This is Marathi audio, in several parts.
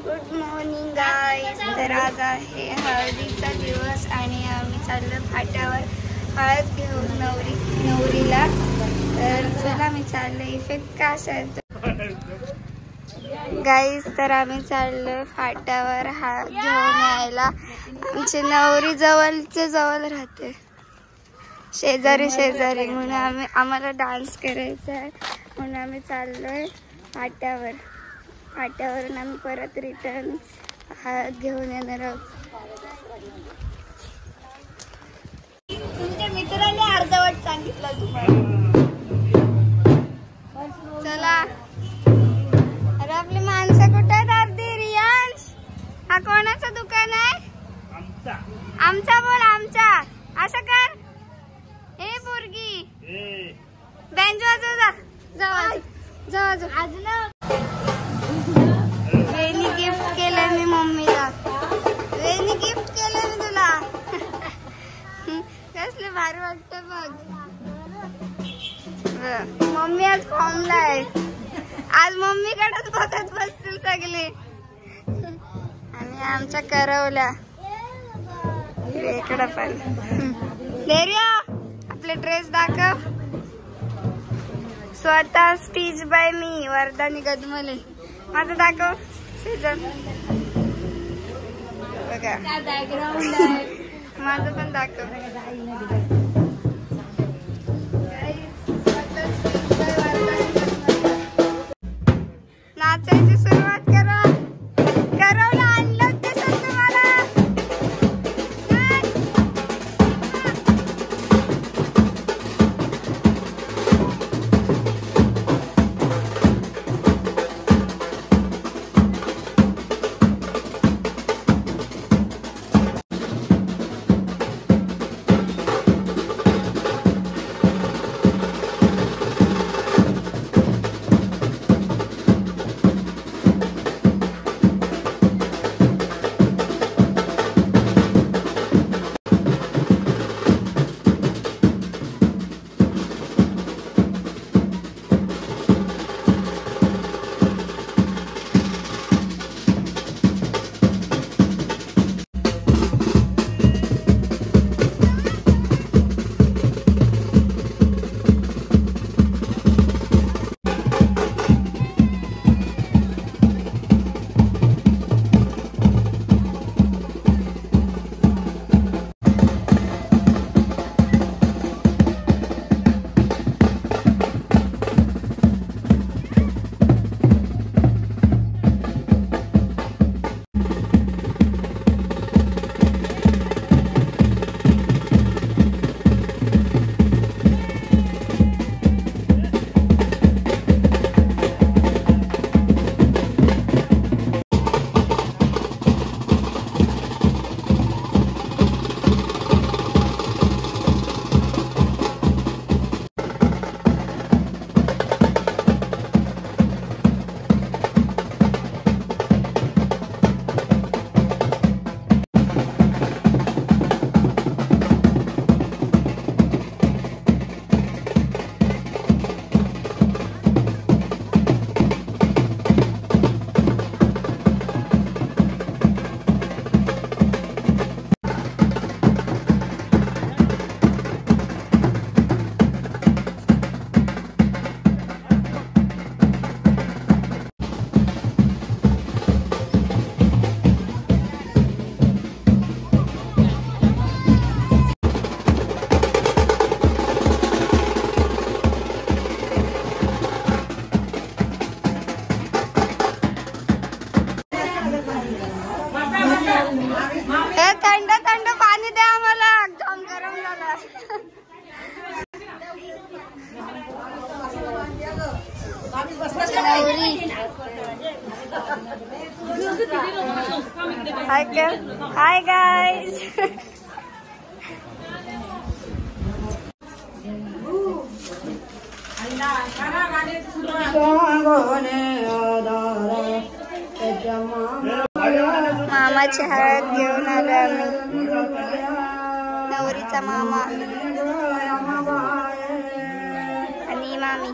Good morning guys. तर आज आहे हळदीचा दिवस आणि आम्ही चाललो फाट्यावर हळद घेऊन नवरीला. तर चला मी चाललो. इफेक्ट का असायचं गाईज. तर आम्ही चाललो फाट्यावर हळद घेऊन यायला. आमची नवरी जवळच्या जवळ राहते, शेजारी म्हणून आम्हाला डान्स करायचा आहे म्हणून आम्ही चाललोय फाट्यावर. फाट्यावरून आम्ही परत रिटर्न हळद घेऊन येणार आहोत. तुमच्या मित्राने अर्धवट सांगितलं तुम्हाला. चला. अरे आपली माणसं कुठे आहेत अर्धी? रियांश, हा कोणाचं दुकान आहे? आमचा बोल, आमचा. असं कर. ए पोरगी, बँजो वाजव जा. आज ना वेणी गिफ्ट केलं मी मम्मीला. वेणी गिफ्ट केलं मी तुला. कसले भारी वाटतं बघ. मम्मी आज फॉर्मला आहे. आज मम्मीकडेच बघत बसतील सगळे. आणि आमच्या करवल्या इकडं पण. धैर्य, आपले ड्रेस दाखव. स्वतः स्टीच बाय मी, वरदानी गदमले. माझं दाखव सीजन. बघा माझं पण दाखव. नाचायची सुरुवात करा. करवलं आणलं तसं तुम्हाला. थंड पाणी द्या आम्हाला, एकदम गरम झालं. Hi guys. मामाची हळद घेऊन आलो आम्ही. नवरीचा मामा आणि मामी.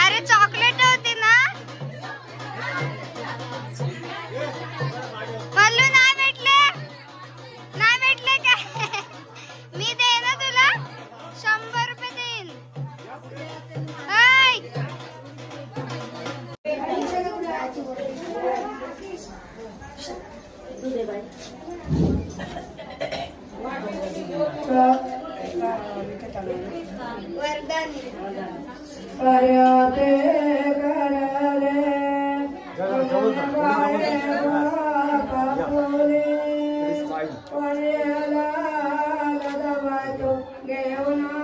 अरे चॉकलेट होती ना मल्लू नाही भेटले काय मी दे ना तुला 100 रुपये देईन वरदानी पर्याते करले कापुले पर्याला लदवातो घेऊना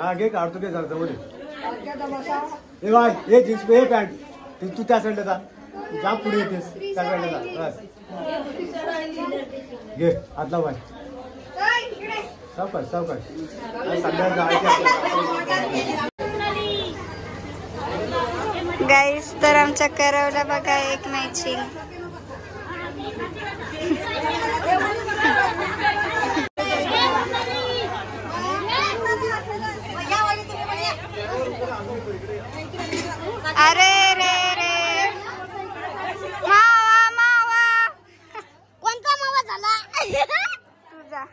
आगे काढतो ते जरा जवळ ए बाय हे जीन्स पे हे पॅन्ट तू त्या साईडला जा जा पुढे येतेस त्या साईडला जा बस घे आतला बाय सावकाश गाईस तर आमच्या करवला बघा एक मॅचिंग अरे रे रे मावा कोणता मावा झाला तुझा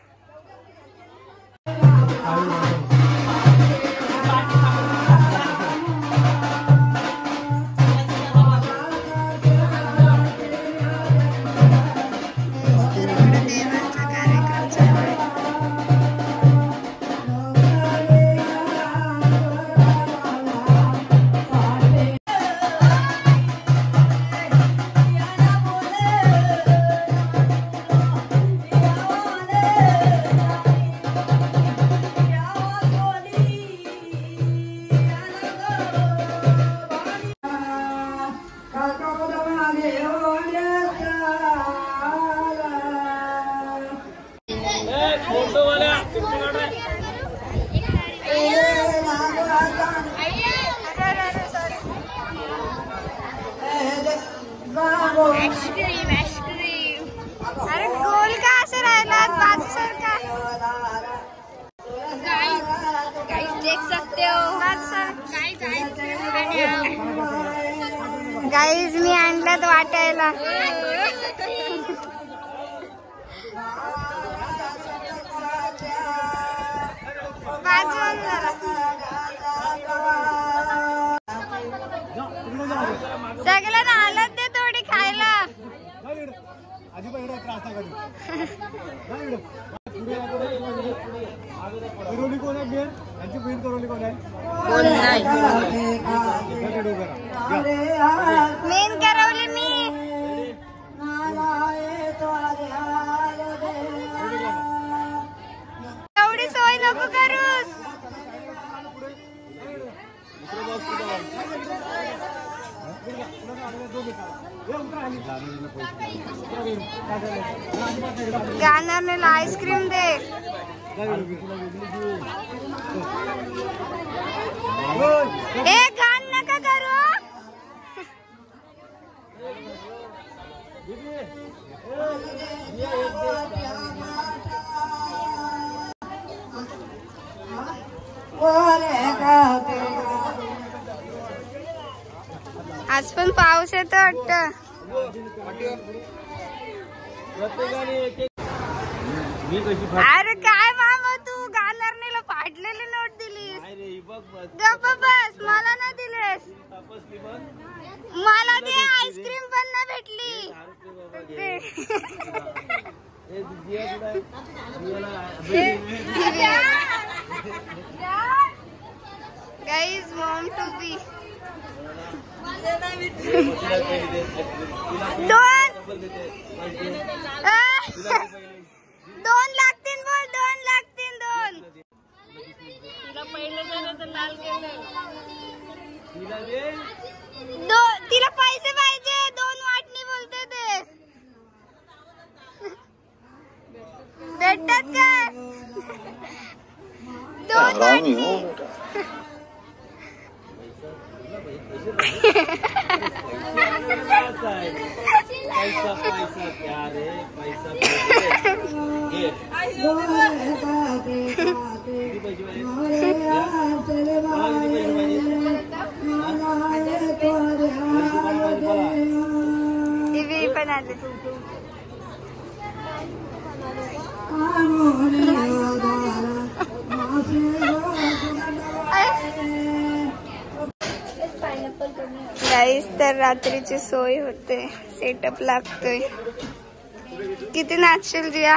अरे गोल का असं राहिला बाजूसारखा देख सकते हो गाईज मी आणल्यात वाटायला सगळ्यांना हालत दे थोडी खायला करवली कोण आहे बेन यांची बहीण करवली कोण आहे मेन करवली मी एवढी सोय नको करूस गाण्याला आईस्क्रीम दे घाण नका करू. आज पण पाऊस येतो वाटतं. अरे काय मामा तू गाणारणीला फाटलेली नोट दिलीस. गप्प बस, मला नाही दिलेस. मला ते आईस्क्रीम पण नाही भेटली. Guys Maugham to be. दोन लागतील बोल, 2 लागतील. 2 तिला पहिले झालं तर लाल केलं. तिला पैसे पाहिजे. 2 वाटणी बोलते ते भेटतात काय? 2 वाटणी. पण आले. गाईस तर रात्रीची सोय होते. सेटअप लागतोय. किती नाचशील जिया?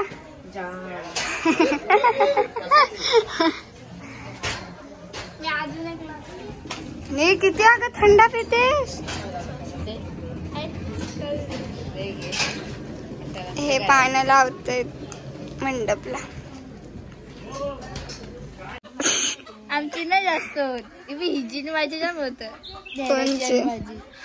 नाही किती अगं थंडा पितेस. हे पानं लावतोय मंडपला. आमची नाही जास्त होत. हिजीन माझी जाम होत.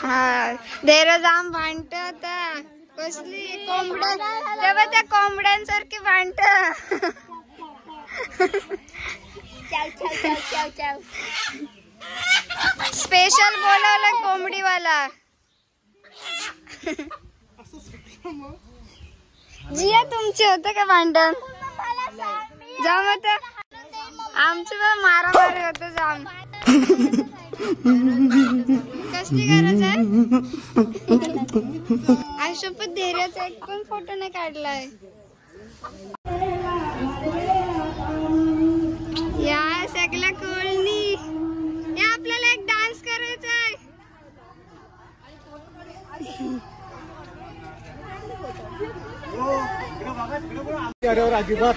हा देर जाम भांडत आता. कसली कोंबड तेव्हा त्या कोंबड्यांसारखी भांडत. स्पेशल बोलावलं कोंबडीवाला. जिया तुमचे होते का भांडण? जाम होत. आमची पण मारामारी होत जाम. कसली गरज आहे? आयुष्यपत धैर्याचा एक पण फोटो नाही काढलाय. या सगळ्या कोळनी. या आपल्याला एक डान्स करायचा आहे. अजिबात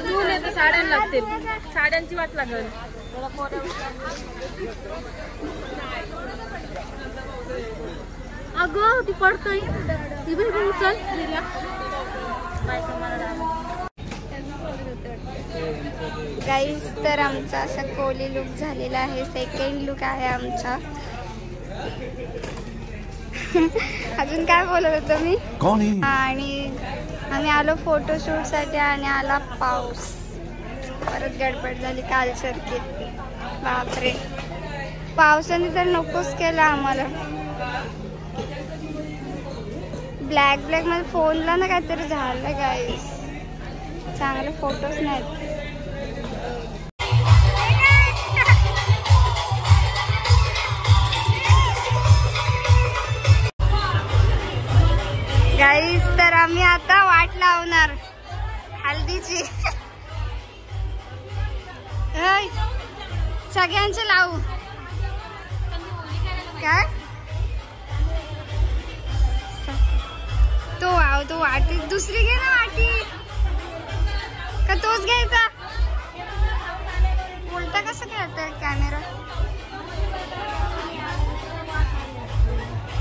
धुवून येतं. साड्या लागतील. साड्यांची वाट लागेल. अगं ती पडतोय. ती बी उचल. गाईस तर आमचा असा कोली लुक झालेला आहे. सेकंड लुक आहे आमचा. अजून काय बोलत होतो मी? आणि आम्ही आलो फोटोशूट साठी आणि आला पाऊस. परत गडबड झाली कालसारखी. बापरे पावसाने तर नकोच केला आम्हाला. ब्लॅक मध्ये फोनला ना काहीतरी झालं गाईस. चांगले फोटोज नाहीत. गाईस तर आम्ही आता वाट लावणार हल्दीची. सगळ्यांचे लावू काय? तो वाटी दुसरी घे ना वाटी. का तोच घ्यायचा? उलटा कसं खेळतोय कॅमेरा?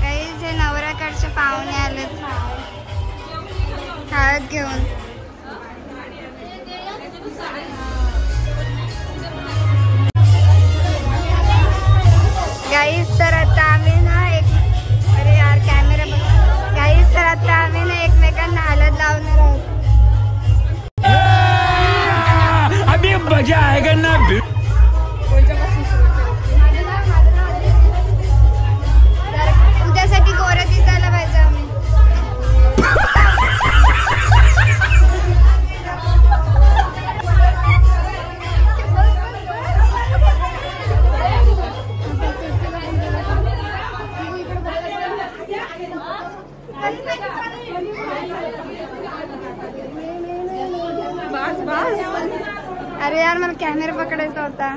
काही जे नवऱ्याकडचे पाहुणे आलेत हळद घेऊन. गाईस तर आता आम्ही ना एक. अरे यार कॅमेरा बघ. गाईस तर आता आम्ही ना एकमेक अरे यार मला कॅमेरा पकडायचा होता.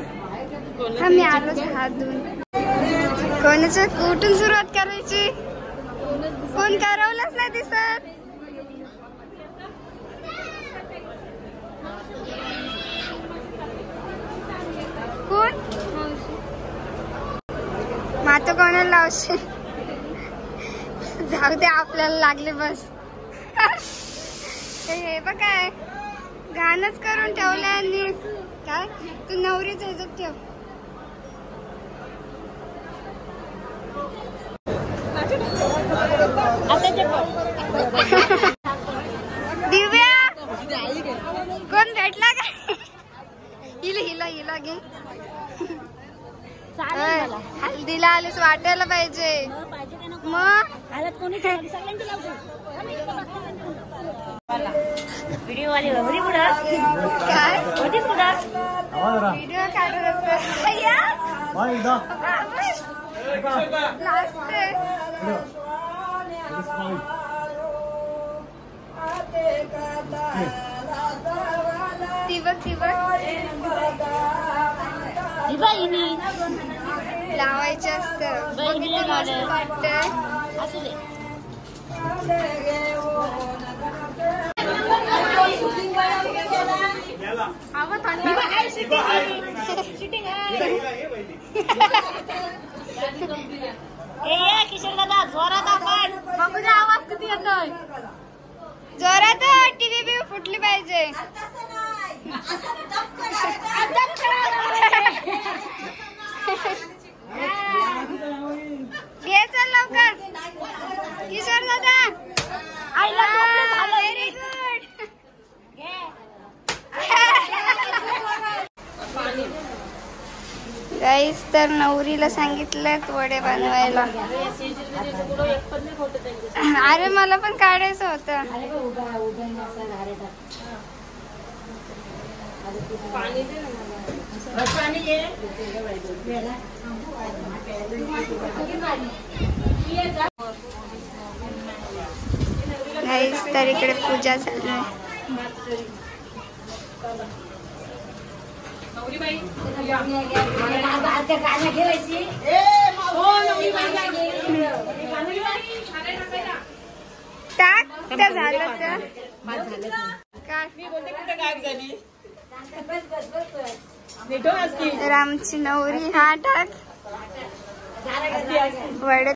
हा मी आलोच हात धुवून. कोणाच्या कुठून सुरुवात करायची? कोण करवलंच नाही दिसत. कोण माता कोणाला लावशील? जाऊ दे आपल्याला लागले बस. हे बघ काय गाणंच करून ठेवलं आणि काय तू नवरीच इज्जत ठेव. दिव्या कोण भेटला का? हिला हिला घे. हल्दीला आलीस वाटायला पाहिजे मग. व्हिडिओ वाली वगैरे पुढं काय होती पुढं व्हिडिओ काढत असतो. लास्ट ती बघ लावायचं असतं. बघ किती मस्त वाटतंय. असू दे. किशोर दादा जोरात आपण बघूया आवाज किती येतोय. जोरात टीव्ही बी फुटली पाहिजे. घे चल लवकर किशोर दादा. Very good. गाईस तर नवरीला सांगितलं वडे बनवायला. अरे मला पण काढायचं होतं. गाईस तर इकडे पूजा चालू आहे. टाक त्या झालं तर आमची नवरी. हा टाक वड.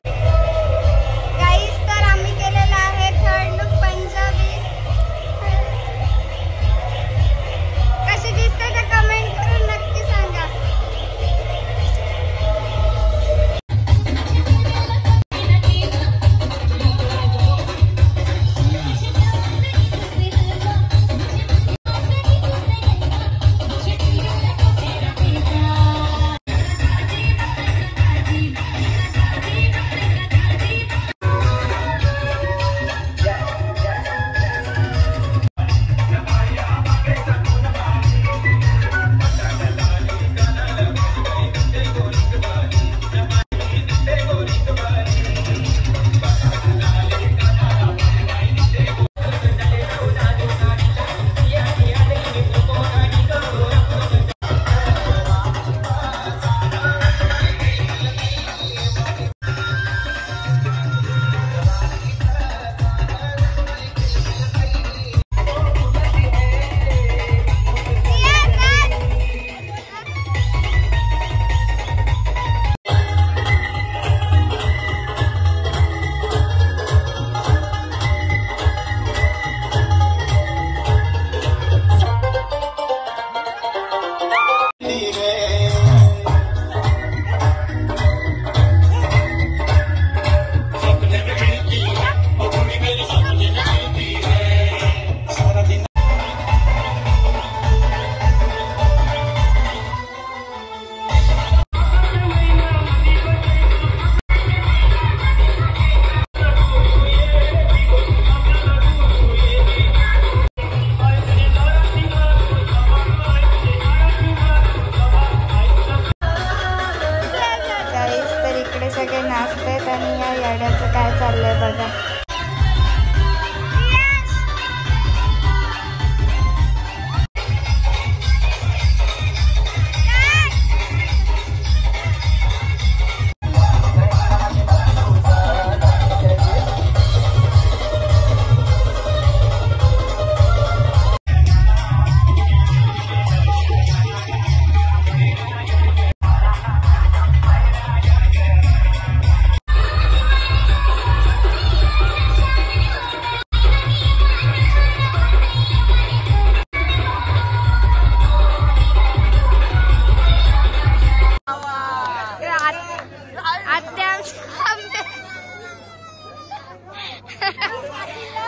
गाईस तर आम्ही केलेला आहे थर्ड लुक पंजाबी. कशी दिसते ते कमेंट करून नक्की सांगा.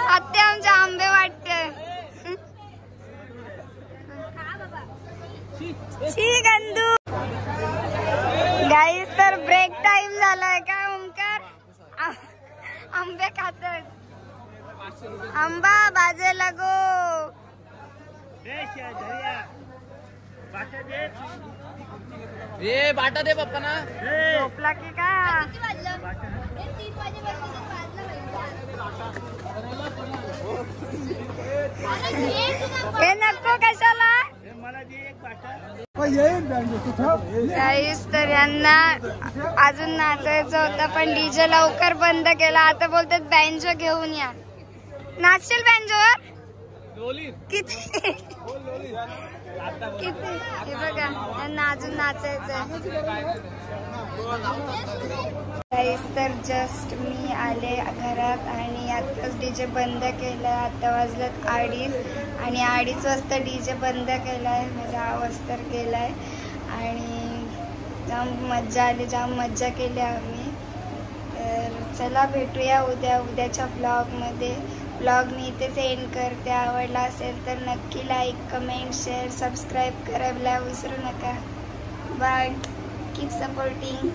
आत्या आमचे आंबे वाटते. गंदू गाईस तर ब्रेक टाइम झालाय का ओंकार? आंबे खातात. आंबा बाजेला गो. ए बाटा दे पप्पा ना. झोपला की का? हे नको कशाला? गाईस तर यांना अजून नाचायचं होतं पण डीजे लवकर बंद केला. आता बोलतात बँजो घेऊन या. नाचशील बँजोवर? किती किती हे बघा यांना अजून नाचायचं. गाईस तर जस्ट मी आले घरात आणि आताच डीजे बंद केलाय. आता वाजलेत 2:30 आणि 2:30 वाजता डीजे बंद केलाय. माझा आवाज तर गेलाय आणि जाम मज्जा आली. जाम मज्जा केली आम्ही. तर चला भेटूया उद्याच्या ब्लॉगमध्ये. ब्लॉग मी इथेच एंड करते. आवडला असेल तर नक्की लाईक कमेंट शेअर सबस्क्राईब करायला विसरू नका. बाय. Keep supporting.